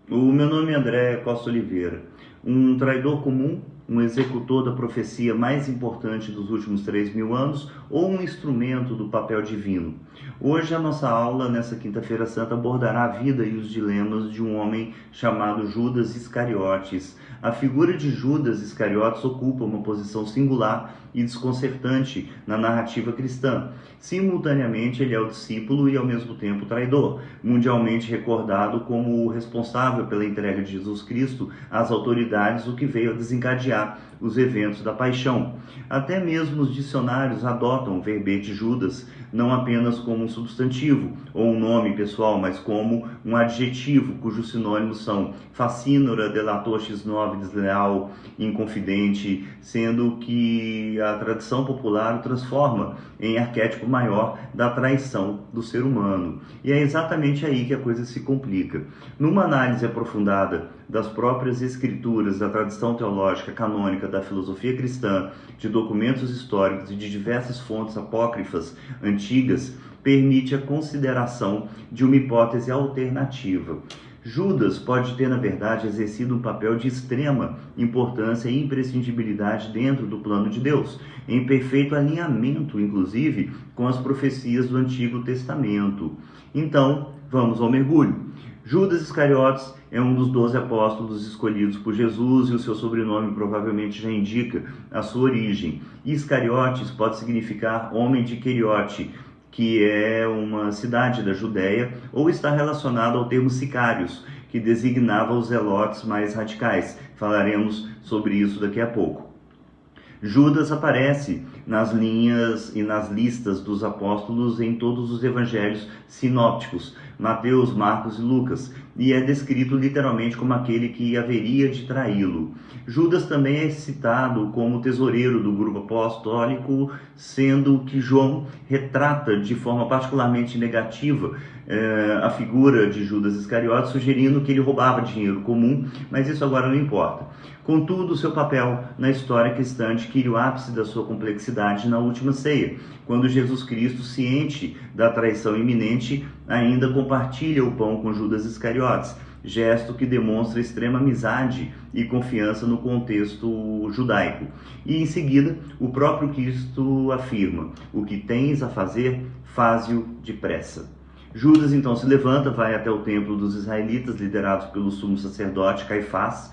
O meu nome é André Costa Oliveira, um traidor comum, um executor da profecia mais importante dos últimos 3.000 anos ou um instrumento do papel divino. Hoje a nossa aula, nessa quinta-feira santa, abordará a vida e os dilemas de um homem chamado Judas Iscariotes. A figura de Judas Iscariotes ocupa uma posição singular e desconcertante na narrativa cristã. Simultaneamente, ele é o discípulo e, ao mesmo tempo, o traidor, mundialmente recordado como o responsável pela entrega de Jesus Cristo às autoridades, o que veio a desencadear os eventos da paixão. Até mesmo os dicionários adotam o verbete Judas não apenas como um substantivo ou um nome pessoal, mas como um adjetivo cujos sinônimos são facínora, delator, x9, desleal, inconfidente, sendo que a tradição popular o transforma em arquétipo maior da traição do ser humano. E é exatamente aí que a coisa se complica. Numa análise aprofundada das próprias escrituras, da tradição teológica canônica, da filosofia cristã, de documentos históricos e de diversas fontes apócrifas antigas, permite a consideração de uma hipótese alternativa. Judas pode ter, na verdade, exercido um papel de extrema importância e imprescindibilidade dentro do plano de Deus, em perfeito alinhamento, inclusive, com as profecias do Antigo Testamento. Então, vamos ao mergulho. Judas Iscariotes é um dos 12 apóstolos escolhidos por Jesus e o seu sobrenome provavelmente já indica a sua origem. Iscariotes pode significar homem de Queriote, que é uma cidade da Judéia, ou está relacionado ao termo sicários, que designava os zelotes mais radicais. Falaremos sobre isso daqui a pouco. Judas aparece nas linhas e nas listas dos apóstolos em todos os evangelhos sinópticos, Mateus, Marcos e Lucas, e é descrito literalmente como aquele que haveria de traí-lo. Judas também é citado como tesoureiro do grupo apostólico, sendo que João retrata de forma particularmente negativa a figura de Judas Iscariotes, sugerindo que ele roubava dinheiro comum, mas isso agora não importa. Contudo, seu papel na história cristã adquire o ápice da sua complexidade na última ceia, quando Jesus Cristo, ciente da traição iminente, ainda compartilha o pão com Judas Iscariotes, gesto que demonstra extrema amizade e confiança no contexto judaico. E em seguida, o próprio Cristo afirma: "O que tens a fazer, faze-o depressa." Judas então se levanta, vai até o templo dos israelitas, liderados pelo sumo sacerdote Caifás,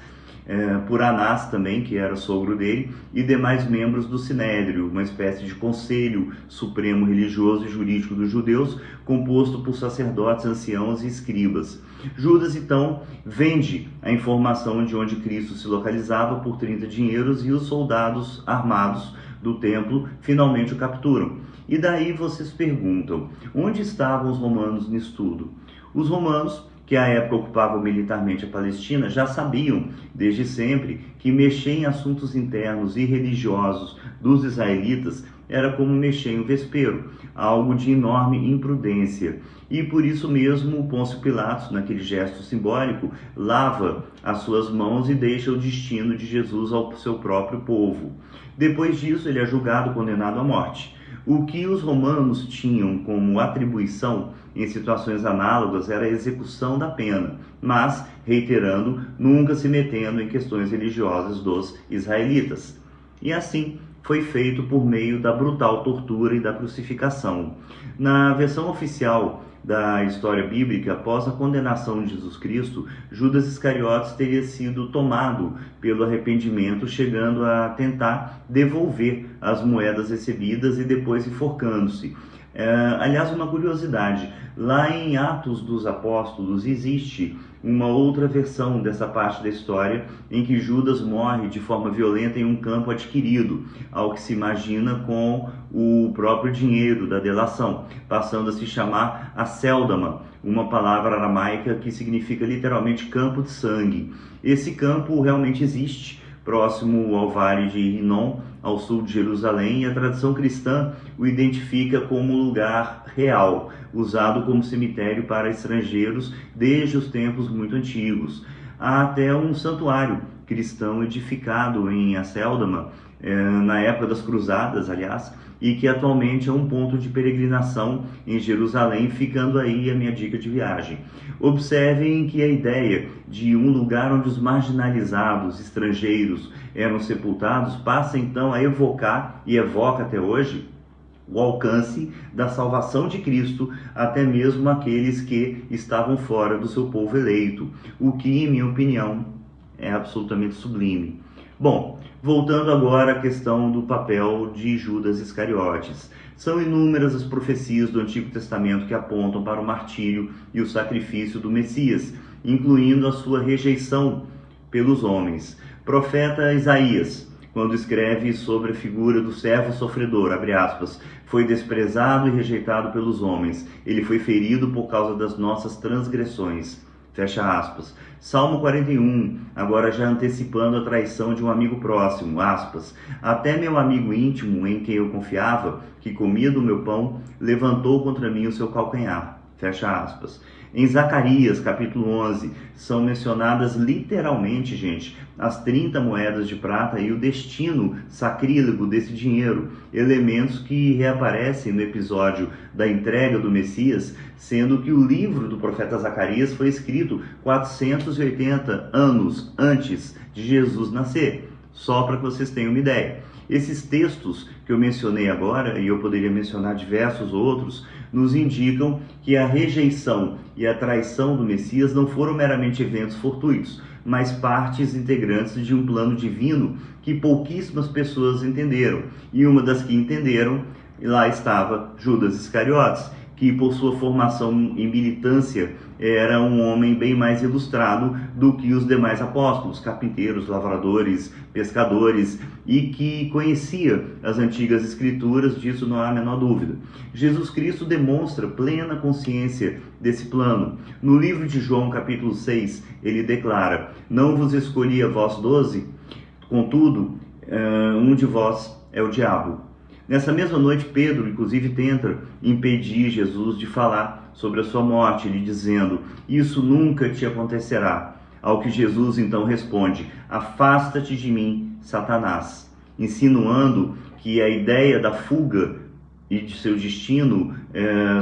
por Anás também, que era sogro dele, e demais membros do Sinédrio, uma espécie de conselho supremo religioso e jurídico dos judeus, composto por sacerdotes, anciãos e escribas. Judas, então, vende a informação de onde Cristo se localizava por 30 dinheiros e os soldados armados do templo finalmente o capturam. E daí vocês perguntam, onde estavam os romanos nisso tudo? Os romanos, que à época ocupavam militarmente a Palestina, já sabiam, desde sempre, que mexer em assuntos internos e religiosos dos israelitas era como mexer em um vespeiro, algo de enorme imprudência. E por isso mesmo, Pôncio Pilatos, naquele gesto simbólico, lava as suas mãos e deixa o destino de Jesus ao seu próprio povo. Depois disso, ele é julgado, condenado à morte. O que os romanos tinham como atribuição em situações análogas era a execução da pena, mas, reiterando, nunca se metendo em questões religiosas dos israelitas. E assim foi feito por meio da brutal tortura e da crucificação. Na versão oficial da história bíblica, após a condenação de Jesus Cristo, Judas Iscariotes teria sido tomado pelo arrependimento, chegando a tentar devolver as moedas recebidas e depois enforcando-se. Aliás, uma curiosidade, lá em Atos dos Apóstolos existe uma outra versão dessa parte da história em que Judas morre de forma violenta em um campo adquirido, ao que se imagina com o próprio dinheiro da delação, passando a se chamar Acéldama, uma palavra aramaica que significa literalmente campo de sangue. Esse campo realmente existe, próximo ao Vale de Rinom, ao sul de Jerusalém, e a tradição cristã o identifica como lugar real, usado como cemitério para estrangeiros desde os tempos muito antigos. Há até um santuário cristão edificado em Acéldama, na época das cruzadas, aliás, e que atualmente é um ponto de peregrinação em Jerusalém, ficando aí a minha dica de viagem. Observem que a ideia de um lugar onde os marginalizados, estrangeiros, eram sepultados, passa então a evocar, e evoca até hoje, o alcance da salvação de Cristo, até mesmo aqueles que estavam fora do seu povo eleito, o que, em minha opinião, é absolutamente sublime. Bom, voltando agora à questão do papel de Judas Iscariotes. São inúmeras as profecias do Antigo Testamento que apontam para o martírio e o sacrifício do Messias, incluindo a sua rejeição pelos homens. Profeta Isaías, quando escreve sobre a figura do servo sofredor, abre aspas, foi desprezado e rejeitado pelos homens, ele foi ferido por causa das nossas transgressões, fecha aspas. Salmo 41, agora já antecipando a traição de um amigo próximo, aspas, até meu amigo íntimo, em quem eu confiava, que comia do meu pão, levantou contra mim o seu calcanhar, fecha aspas. Em Zacarias, capítulo 11, são mencionadas literalmente, gente, as 30 moedas de prata e o destino sacrílego desse dinheiro, elementos que reaparecem no episódio da entrega do Messias, sendo que o livro do profeta Zacarias foi escrito 480 anos antes de Jesus nascer, só para que vocês tenham uma ideia. Esses textos que eu mencionei agora, e eu poderia mencionar diversos outros, nos indicam que a rejeição e a traição do Messias não foram meramente eventos fortuitos, mas partes integrantes de um plano divino que pouquíssimas pessoas entenderam. E uma das que entenderam, lá estava Judas Iscariotes, que por sua formação em militância era um homem bem mais ilustrado do que os demais apóstolos, carpinteiros, lavradores, pescadores, e que conhecia as antigas escrituras, disso não há a menor dúvida. Jesus Cristo demonstra plena consciência desse plano. No livro de João, capítulo 6, ele declara, não vos escolhi a vós 12, contudo, um de vós é o diabo. Nessa mesma noite, Pedro, inclusive, tenta impedir Jesus de falar sobre a sua morte, lhe dizendo, isso nunca te acontecerá. Ao que Jesus então responde, afasta-te de mim, Satanás, insinuando que a ideia da fuga e de seu destino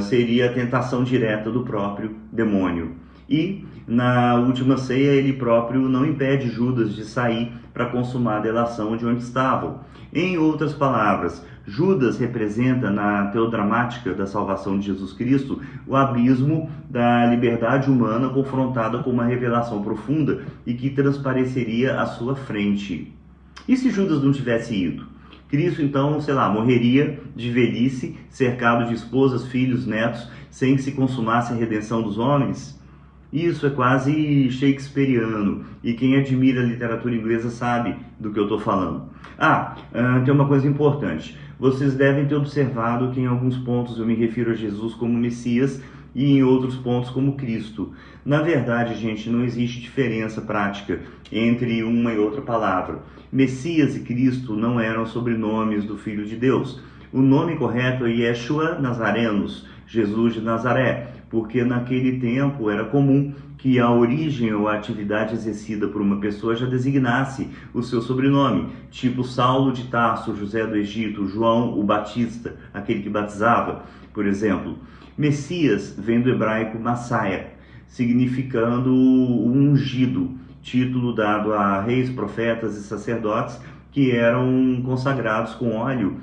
seria a tentação direta do próprio demônio. E, na última ceia, ele próprio não impede Judas de sair para consumar a delação de onde estavam. Em outras palavras, Judas representa, na teodramática da salvação de Jesus Cristo, o abismo da liberdade humana confrontada com uma revelação profunda e que transpareceria à sua frente. E se Judas não tivesse ido? Cristo, então, morreria de velhice, cercado de esposas, filhos, netos, sem que se consumasse a redenção dos homens? Isso é quase shakespeariano, e quem admira a literatura inglesa sabe do que eu estou falando. Tem uma coisa importante. Vocês devem ter observado que em alguns pontos eu me refiro a Jesus como Messias e em outros pontos como Cristo. Na verdade, gente, não existe diferença prática entre uma e outra palavra. Messias e Cristo não eram sobrenomes do Filho de Deus. O nome correto é Yeshua Nazarenos, Jesus de Nazaré, porque naquele tempo era comum que a origem ou a atividade exercida por uma pessoa já designasse o seu sobrenome, tipo Saulo de Tarso, José do Egito, João o Batista, aquele que batizava, por exemplo. Messias vem do hebraico Massaia, significando o ungido, título dado a reis, profetas e sacerdotes que eram consagrados com óleo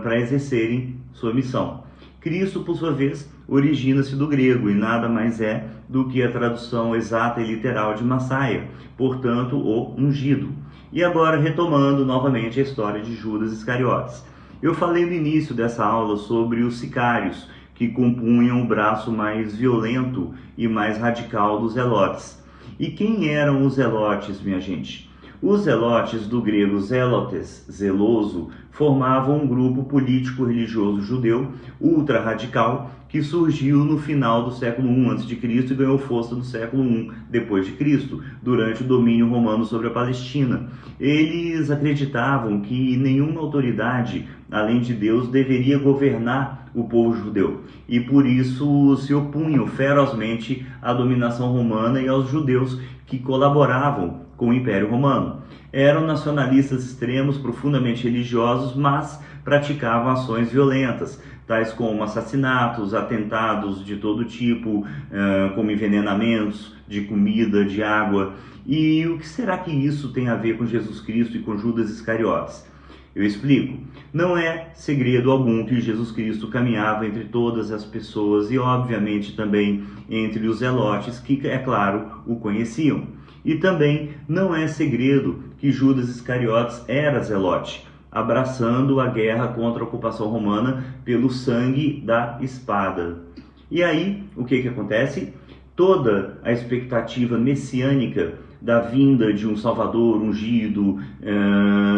para exercerem sua missão. Cristo, por sua vez, origina-se do grego e nada mais é do que a tradução exata e literal de Massaia, portanto, o ungido. E agora, retomando novamente a história de Judas Iscariotes. Eu falei no início dessa aula sobre os sicários, que compunham o braço mais violento e mais radical dos zelotes. E quem eram os zelotes, minha gente? Os zelotes, do grego zelotes, zeloso, formavam um grupo político-religioso judeu ultra-radical que surgiu no final do século I a.C. e ganhou força no século I d.C., durante o domínio romano sobre a Palestina. Eles acreditavam que nenhuma autoridade, além de Deus, deveria governar o povo judeu, e por isso se opunham ferozmente à dominação romana e aos judeus que colaboravam com o Império Romano. eram nacionalistas extremos, profundamente religiosos, mas praticavam ações violentas, tais como assassinatos, atentados de todo tipo, como envenenamentos de comida, de água. E o que será que isso tem a ver com Jesus Cristo e com Judas Iscariotes? Eu explico. Não é segredo algum que Jesus Cristo caminhava entre todas as pessoas e, obviamente, também entre os zelotes que, é claro, o conheciam. E também não é segredo que Judas Iscariotes era zelote, abraçando a guerra contra a ocupação romana pelo sangue da espada. E aí, o que acontece? Toda a expectativa messiânica da vinda de um Salvador ungido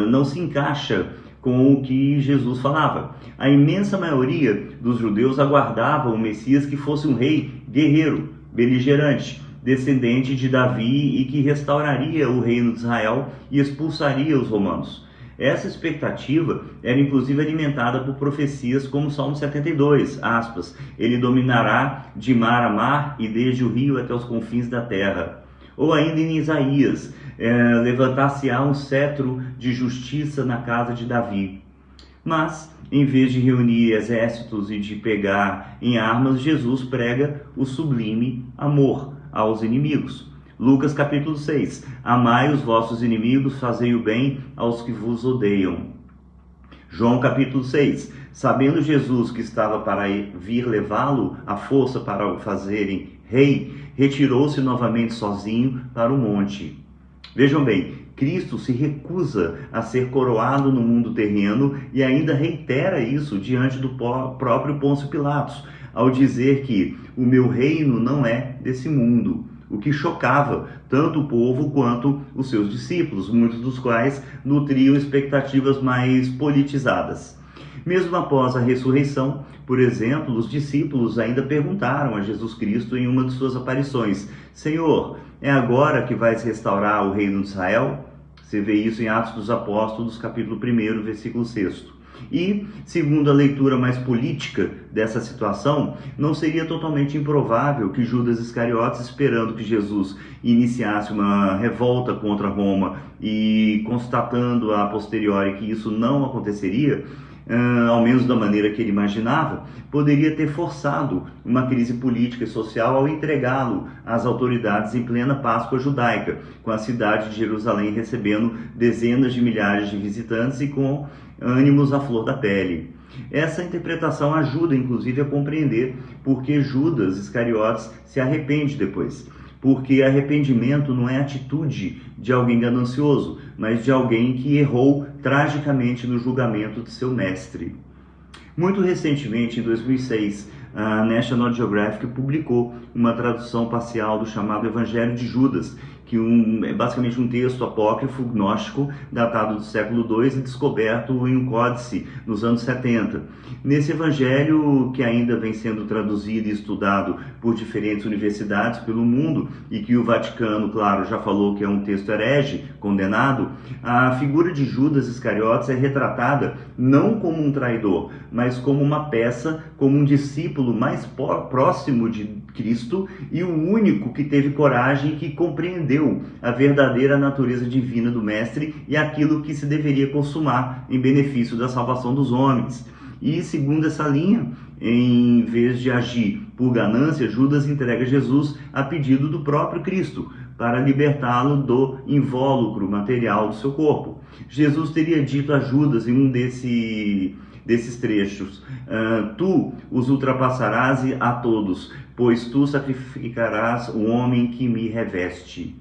não se encaixa com o que Jesus falava. A imensa maioria dos judeus aguardava um Messias que fosse um rei guerreiro, beligerante, descendente de Davi e que restauraria o reino de Israel e expulsaria os romanos. Essa expectativa era inclusive alimentada por profecias como o Salmo 72, aspas, ele dominará de mar a mar e desde o rio até os confins da terra. Ou ainda em Isaías, levantar-se-á um cetro de justiça na casa de Davi. Mas, em vez de reunir exércitos e de pegar em armas, Jesus prega o sublime amor aos inimigos. Lucas capítulo 6, amai os vossos inimigos, fazei o bem aos que vos odeiam. João capítulo 6, sabendo Jesus que estava para vir levá-lo à força para o fazerem rei, retirou-se novamente sozinho para o monte. Vejam bem, Cristo se recusa a ser coroado no mundo terreno e ainda reitera isso diante do próprio Pôncio Pilatos, ao dizer que o meu reino não é desse mundo. O que chocava tanto o povo quanto os seus discípulos, muitos dos quais nutriam expectativas mais politizadas. Mesmo após a ressurreição, por exemplo, os discípulos ainda perguntaram a Jesus Cristo em uma de suas aparições: Senhor, é agora que vais restaurar o reino de Israel? Você vê isso em Atos dos Apóstolos, capítulo 1, versículo 6. E, segundo a leitura mais política dessa situação, não seria totalmente improvável que Judas Iscariotes, esperando que Jesus iniciasse uma revolta contra Roma e constatando a posteriori que isso não aconteceria, ao menos da maneira que ele imaginava, poderia ter forçado uma crise política e social ao entregá-lo às autoridades em plena Páscoa judaica, com a cidade de Jerusalém recebendo dezenas de milhares de visitantes e com ânimos à flor da pele. Essa interpretação ajuda, inclusive, a compreender por que Judas Iscariotes se arrepende depois. Porque arrependimento não é atitude de alguém ganancioso, mas de alguém que errou tragicamente no julgamento de seu mestre. Muito recentemente, em 2006, a National Geographic publicou uma tradução parcial do chamado Evangelho de Judas, que é basicamente um texto apócrifo gnóstico datado do século II e descoberto em um códice nos anos 70. Nesse evangelho, que ainda vem sendo traduzido e estudado por diferentes universidades pelo mundo e que o Vaticano, claro, já falou que é um texto herege, condenado, a figura de Judas Iscariotes é retratada não como um traidor, mas como uma peça, como um discípulo mais próximo de Cristo e o único que teve coragem e que compreendeu a verdadeira natureza divina do Mestre e aquilo que se deveria consumar em benefício da salvação dos homens. E, segundo essa linha, em vez de agir por ganância, Judas entrega Jesus a pedido do próprio Cristo para libertá-lo do invólucro material do seu corpo. Jesus teria dito a Judas em um desses trechos: tu os ultrapassarás a todos, pois tu sacrificarás o homem que me reveste.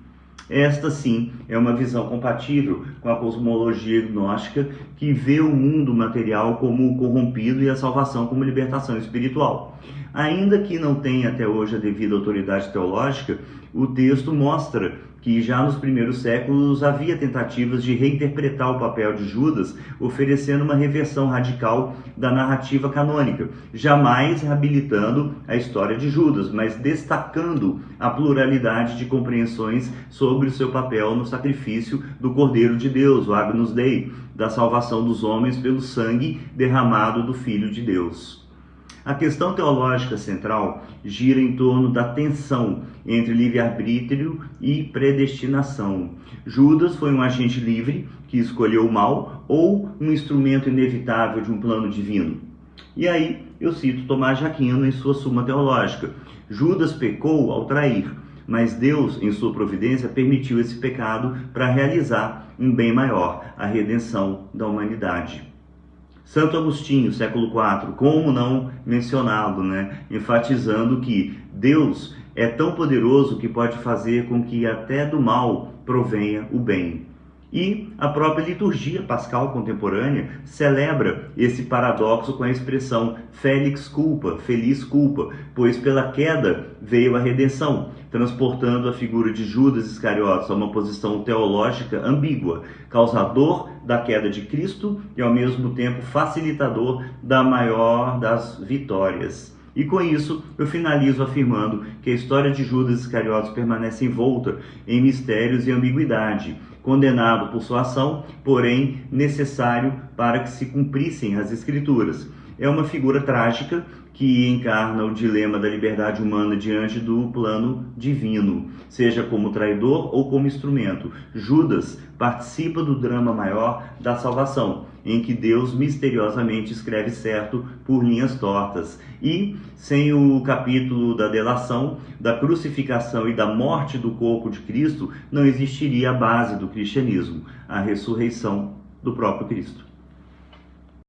Esta, sim, é uma visão compatível com a cosmologia gnóstica que vê o mundo material como corrompido e a salvação como libertação espiritual. Ainda que não tenha até hoje a devida autoridade teológica, o texto mostra que já nos primeiros séculos havia tentativas de reinterpretar o papel de Judas, oferecendo uma reversão radical da narrativa canônica, jamais reabilitando a história de Judas, mas destacando a pluralidade de compreensões sobre o seu papel no sacrifício do Cordeiro de Deus, o Agnus Dei, da salvação dos homens pelo sangue derramado do Filho de Deus. A questão teológica central gira em torno da tensão entre livre-arbítrio e predestinação. Judas foi um agente livre que escolheu o mal ou um instrumento inevitável de um plano divino? E aí eu cito Tomás de Aquino em sua Suma Teológica. Judas pecou ao trair, mas Deus, em sua providência, permitiu esse pecado para realizar um bem maior, a redenção da humanidade. Santo Agostinho, século IV, como não mencioná-lo, enfatizando que Deus é tão poderoso que pode fazer com que até do mal provenha o bem. E a própria liturgia pascal contemporânea celebra esse paradoxo com a expressão felix culpa, feliz culpa, pois pela queda veio a redenção, transportando a figura de Judas Iscariotes a uma posição teológica ambígua, causador da queda de Cristo e ao mesmo tempo facilitador da maior das vitórias. E com isso, eu finalizo afirmando que a história de Judas Iscariotes permanece envolta em mistérios e ambiguidade, condenado por sua ação, porém necessário para que se cumprissem as Escrituras. É uma figura trágica que encarna o dilema da liberdade humana diante do plano divino, seja como traidor ou como instrumento. Judas participa do drama maior da salvação, em que Deus misteriosamente escreve certo por linhas tortas. E, sem o capítulo da delação, da crucificação e da morte do corpo de Cristo, não existiria a base do cristianismo, a ressurreição do próprio Cristo.